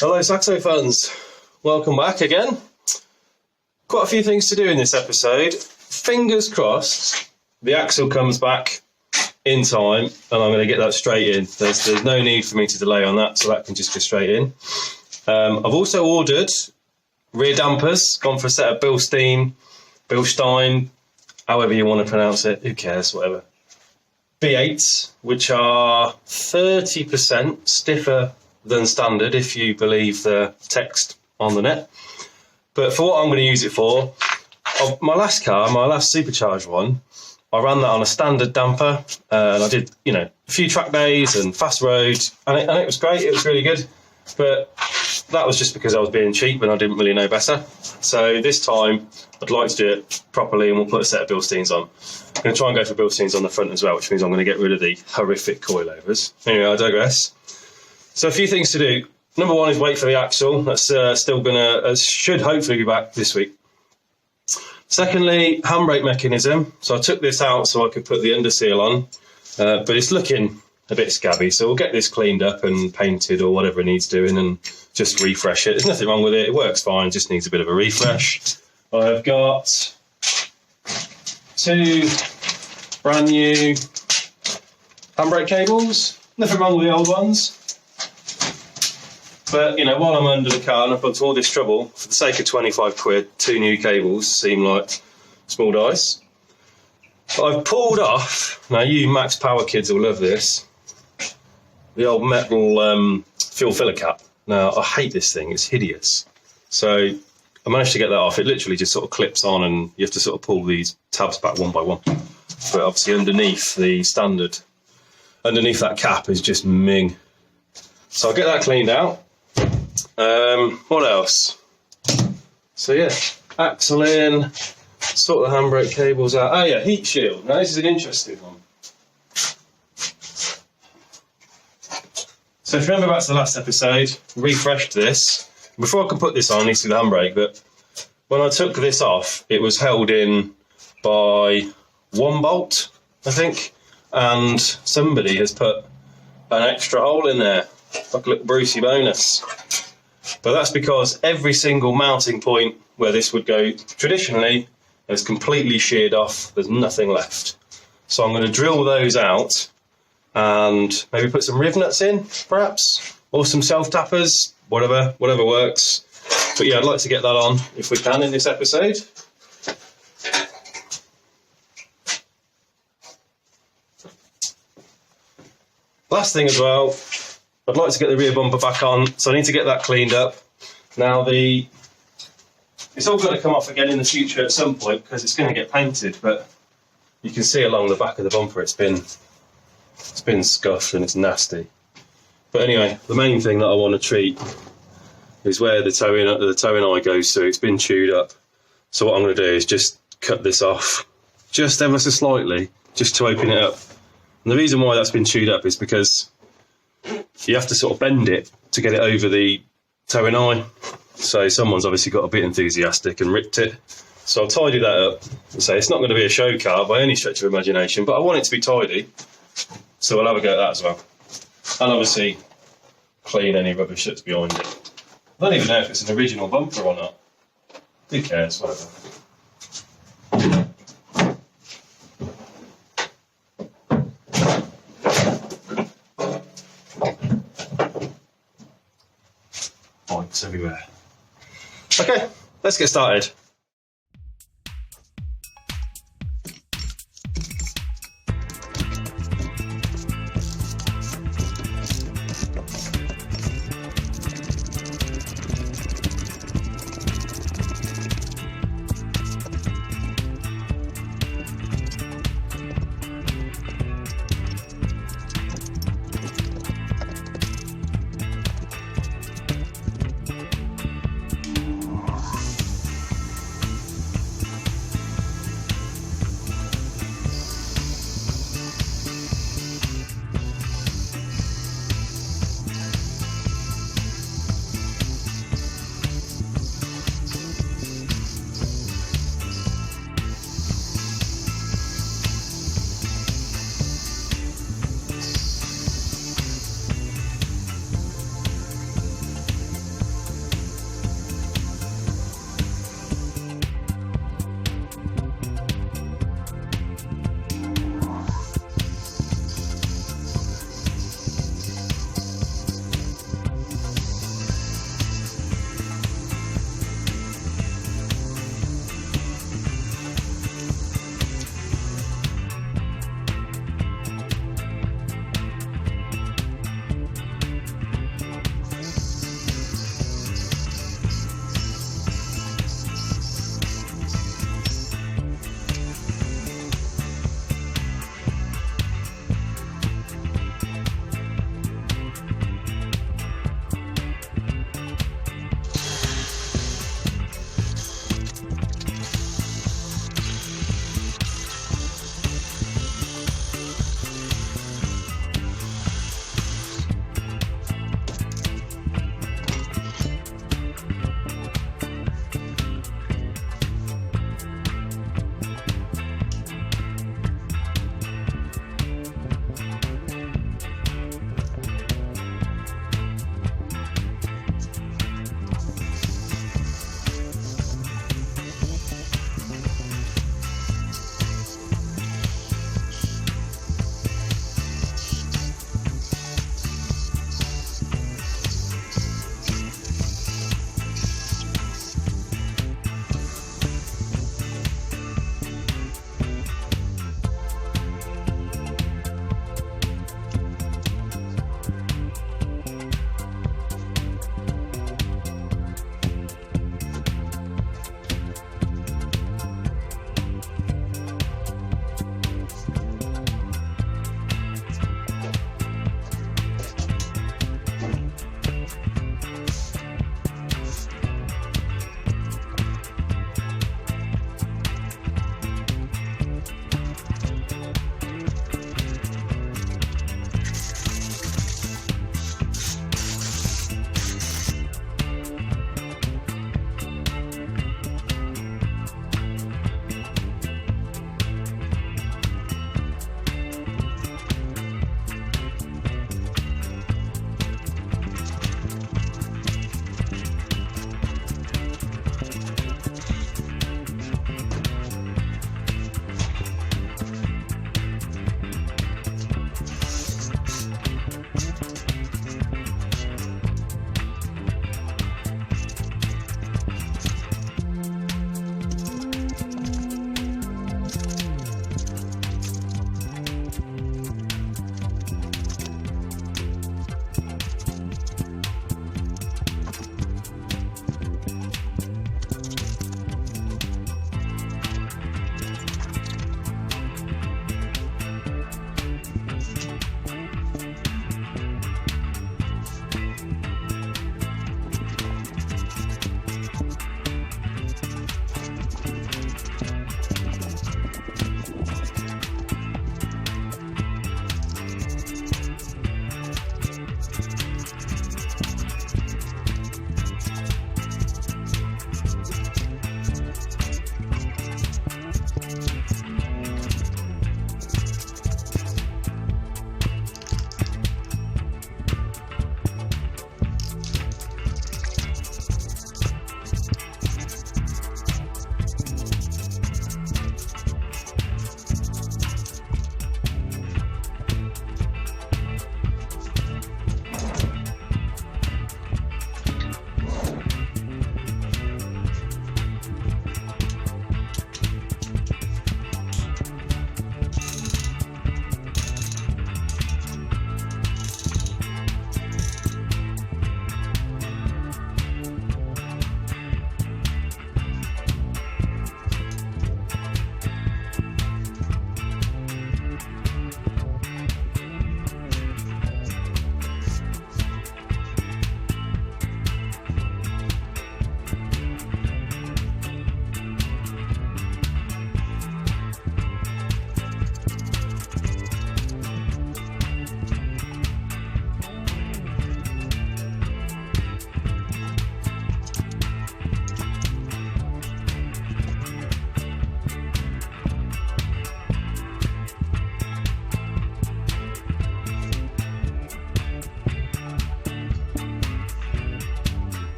Hello Saxo fans, welcome back again. Quite a few things to do in this episode. Fingers crossed the axle comes back in time and I'm going to get that straight in. There's no need for me to delay on that, so that can just go straight in. I've also ordered rear dampers, gone for a set of Bilstein, however you want to pronounce it, who cares, whatever. V8s, which are 30% stiffer than standard if you believe the text on the net. But for what I'm going to use it for, my last car, my last supercharged one, I ran that on a standard damper and I did, a few track days and fast roads and it was great, it was really good. But that was just because I was being cheap and I didn't really know better. So this time I'd like to do it properly and we'll put a set of Bilsteins on. I'm going to try and go for Bilsteins on the front as well, which means I'm going to get rid of the horrific coilovers. Anyway, I digress. So a few things to do. Number one is wait for the axle. That's still should hopefully be back this week. Secondly, handbrake mechanism. So I took this out so I could put the under seal on, but it's looking a bit scabby. So we'll get this cleaned up and painted or whatever it needs doing and just refresh it. There's nothing wrong with it. It works fine, just needs a bit of a refresh. I've got 2 brand new handbrake cables. Nothing wrong with the old ones. But, while I'm under the car and I've gone to all this trouble, for the sake of 25 quid, 2 new cables seem like small dice. But I've pulled off, now you max power kids will love this, the old metal fuel filler cap. Now, I hate this thing, it's hideous. So I managed to get that off. It literally just sort of clips on and you have to sort of pull these tabs back one by one. But obviously underneath that cap is just ming. So I'll get that cleaned out. What else? So yeah, axle in, sort the handbrake cables out. Oh yeah, heat shield. Now this is an interesting one. So if you remember back to the last episode, refreshed this. Before I could put this on, I need to do the handbrake, but when I took this off, it was held in by 1 bolt, I think, and somebody has put an extra hole in there, like a little Brucey bonus. But that's because every single mounting point where this would go traditionally is completely sheared off. There's nothing left. So I'm going to drill those out and maybe put some riv nuts in, perhaps, or some self-tappers, whatever works. But yeah, I'd like to get that on if we can in this episode. Last thing as well, I'd like to get the rear bumper back on, so I need to get that cleaned up. Now it's all going to come off again in the future at some point because it's going to get painted, but you can see along the back of the bumper it's been scuffed and it's nasty. But anyway, the main thing that I want to treat is where the towing eye goes through. It's been chewed up. So what I'm going to do is just cut this off just ever so slightly, just to open it up. And the reason why that's been chewed up is because you have to sort of bend it to get it over the towing eye. So someone's obviously got a bit enthusiastic and ripped it. So I'll tidy that up and say it's not going to be a show car by any stretch of imagination, but I want it to be tidy. So we'll have a go at that as well. And obviously clean any rubbish that's behind it. I don't even know if it's an original bumper or not. Who cares, whatever. Points everywhere. Okay, let's get started.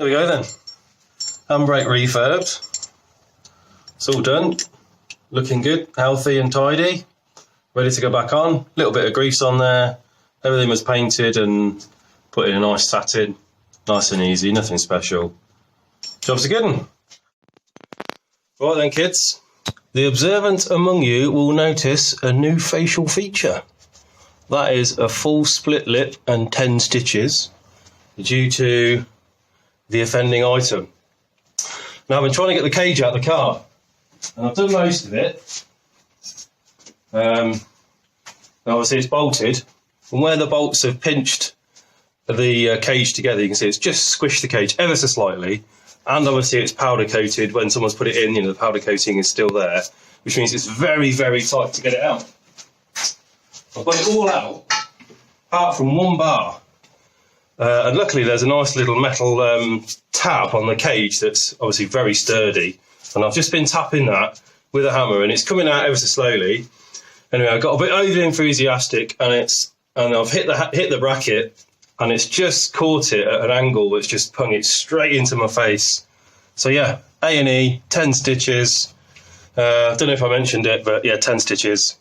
There we go then. Handbrake refurbed. It's all done. Looking good, healthy and tidy. Ready to go back on. A little bit of grease on there. Everything was painted and put in a nice satin. Nice and easy, nothing special. Job's a good one. Right then, kids. The observant among you will notice a new facial feature. That is a full split lip and 10 stitches due to the offending item. Now I've been trying to get the cage out of the car and I've done most of it. Obviously it's bolted, and where the bolts have pinched the cage together, you can see it's just squished the cage ever so slightly, and obviously it's powder coated. When someone's put it in, you know, the powder coating is still there, which means it's very, very tight to get it out. I've got it all out, apart from one bar. And luckily there's a nice little metal tab on the cage that's obviously very sturdy. And I've just been tapping that with a hammer and it's coming out ever so slowly. Anyway, I got a bit overly enthusiastic and I've hit the bracket and it's just caught it at an angle that's just pung it straight into my face. So yeah, A&E, 10 stitches. I don't know if I mentioned it, but yeah, 10 stitches.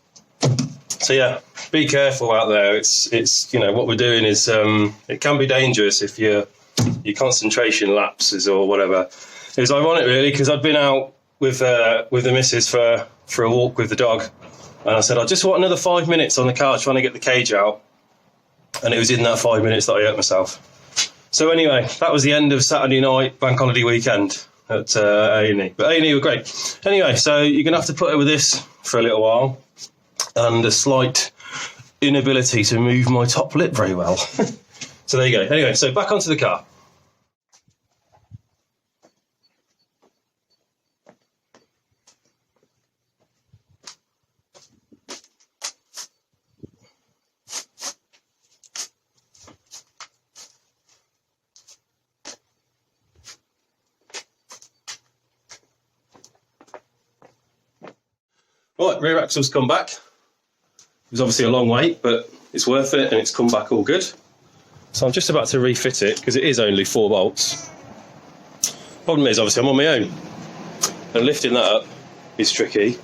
So yeah, be careful out there. It's you know, what we're doing is it can be dangerous if your concentration lapses or whatever. It was ironic really because I'd been out with the missus for a walk with the dog, and I said I just want another 5 minutes on the car trying to get the cage out, and it was in that 5 minutes that I hurt myself. So anyway, that was the end of Saturday night bank holiday weekend at A&E. But A&E were great. Anyway, so you're gonna have to put up with this for a little while. And a slight inability to move my top lip very well. So there you go. Anyway, so back onto the car. Right, rear axle's come back. It was obviously a long wait, but it's worth it and it's come back all good. So I'm just about to refit it because it is only 4 bolts. Problem is, obviously, I'm on my own. And lifting that up is tricky.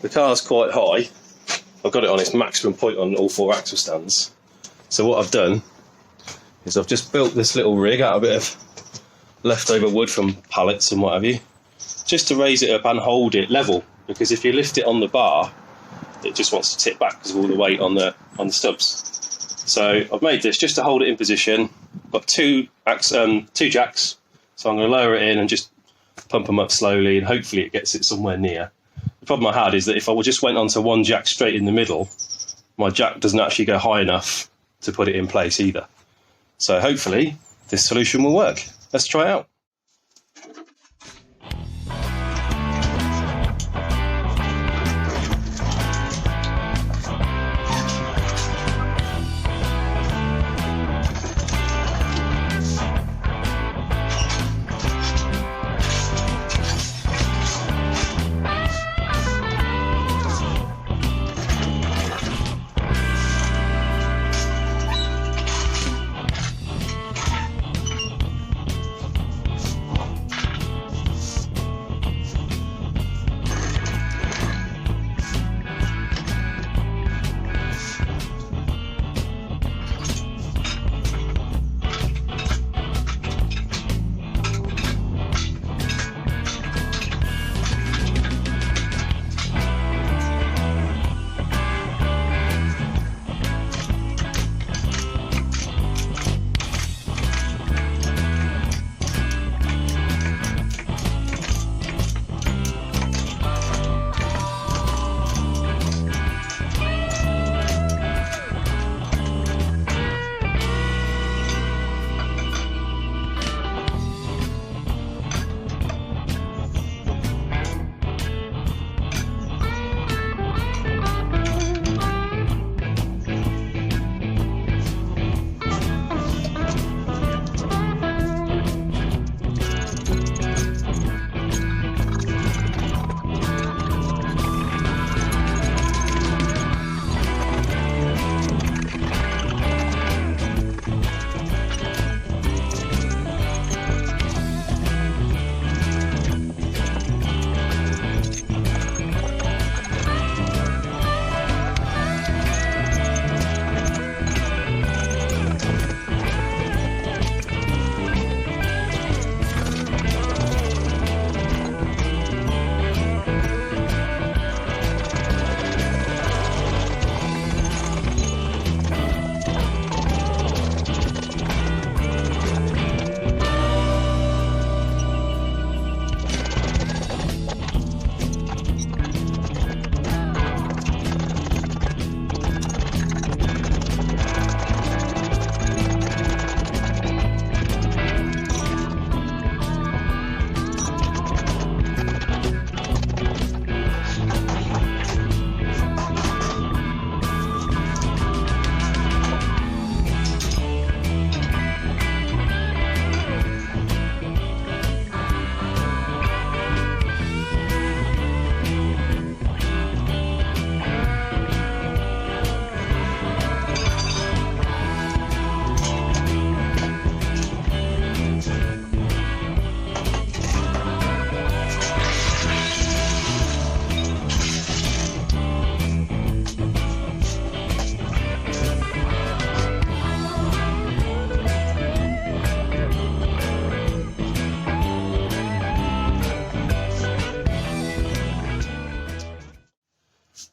The car's quite high. I've got it on its maximum point on all 4 axle stands. So what I've done is I've just built this little rig out of a bit of leftover wood from pallets and what have you, just to raise it up and hold it level. Because if you lift it on the bar, it just wants to tip back because of all the weight on the stubs. So I've made this just to hold it in position. Got two jacks, so I'm going to lower it in and just pump them up slowly, and hopefully it gets it somewhere near. The problem I had is that if I just went onto one jack straight in the middle, my jack doesn't actually go high enough to put it in place either. So hopefully this solution will work. Let's try it out.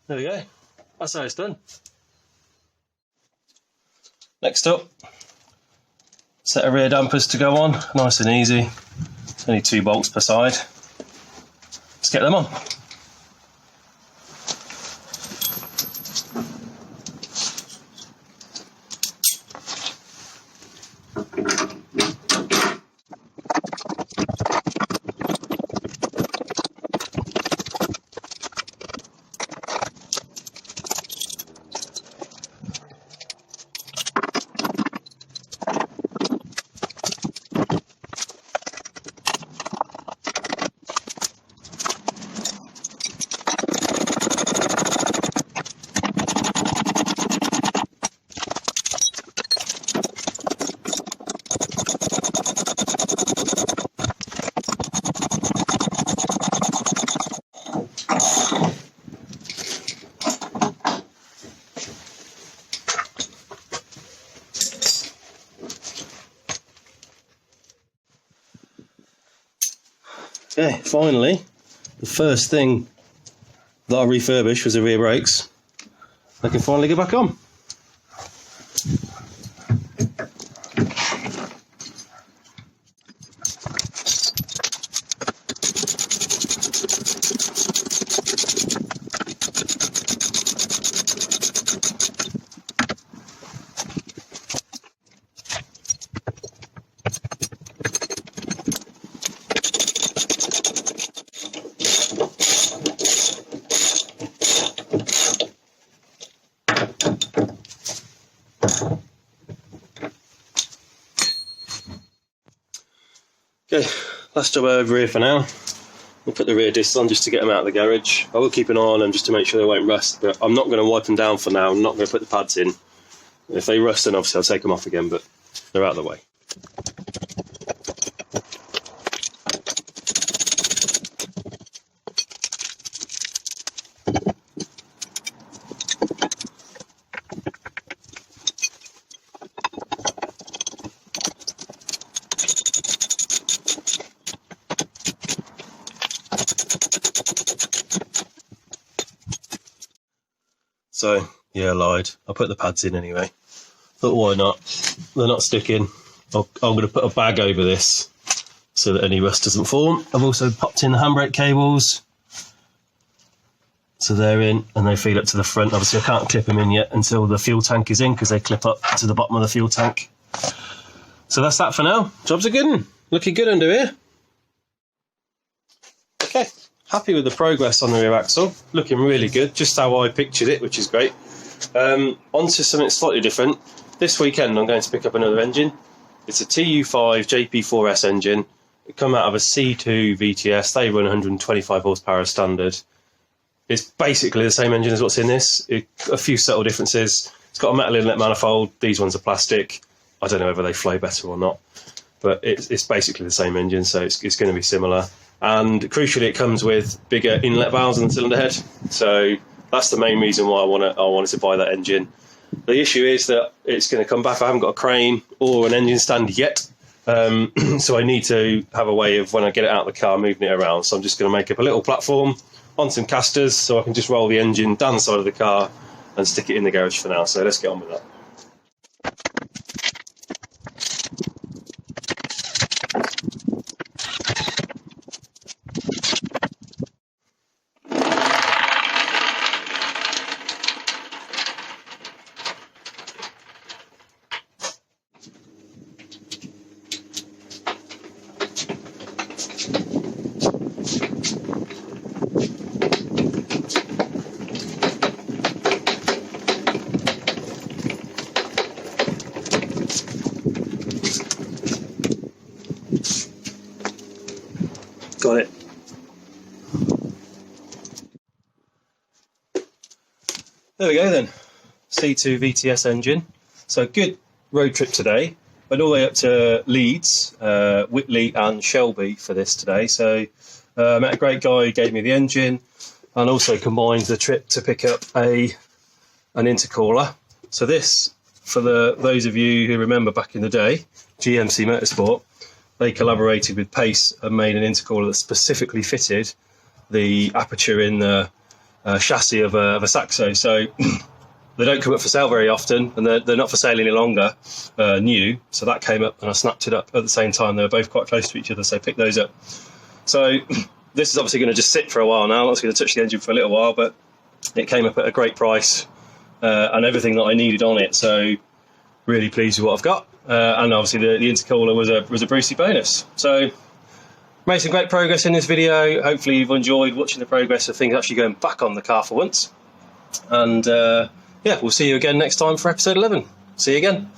There we go. That's how it's done. Next up, set of rear dampers to go on. Nice and easy. It's only 2 bolts per side. Let's get them on. Okay, finally, the first thing that I refurbished was the rear brakes. I can finally get back on. Okay, last job over here for now. We'll put the rear discs on just to get them out of the garage. I will keep an eye on them just to make sure they won't rust, but I'm not going to wipe them down for now. I'm not going to put the pads in. If they rust, then obviously I'll take them off again, but they're out of the way. So, yeah, I lied. I put the pads in anyway. But why not? They're not sticking. I'm going to put a bag over this so that any rust doesn't form. I've also popped in the handbrake cables. So they're in and they feed up to the front. Obviously I can't clip them in yet until the fuel tank is in because they clip up to the bottom of the fuel tank. So that's that for now. Job's a good one. Looking good under here. Okay. Happy with the progress on the rear axle, looking really good, just how I pictured it, which is great. Onto something slightly different. This weekend I'm going to pick up another engine. It's a TU5 JP4S engine. It come out of a C2 VTS. They run 125 horsepower as standard. It's basically the same engine as what's in this. A few subtle differences. It's got a metal inlet manifold. These ones are plastic. I don't know whether they flow better or not, but it's basically the same engine, so it's going to be similar. And crucially, it comes with bigger inlet valves on the cylinder head. So that's the main reason why I wanted to buy that engine. The issue is that it's going to come back. I haven't got a crane or an engine stand yet. So I need to have a way of, when I get it out of the car, moving it around. So I'm just going to make up a little platform on some casters so I can just roll the engine down the side of the car and stick it in the garage for now. So let's get on with that. Got it. There we go then. C2 VTS engine. So good road trip today. Went all the way up to Leeds, Whitley and Shelby for this today. So met a great guy who gave me the engine and also combined the trip to pick up an intercooler. So this, for those of you who remember back in the day, GMC Motorsport, they collaborated with Pace and made an intercooler that specifically fitted the aperture in the chassis of a Saxo, so they don't come up for sale very often, and they're not for sale any longer, new. So that came up, and I snapped it up at the same time. They were both quite close to each other, so I picked those up. So this is obviously going to just sit for a while now. I'm not going to touch the engine for a little while, but it came up at a great price and everything that I needed on it. So really pleased with what I've got, and obviously the intercooler was a Brucey bonus. So made some great progress in this video. Hopefully you've enjoyed watching the progress of things actually going back on the car for once. And yeah, we'll see you again next time for episode 11. See you again.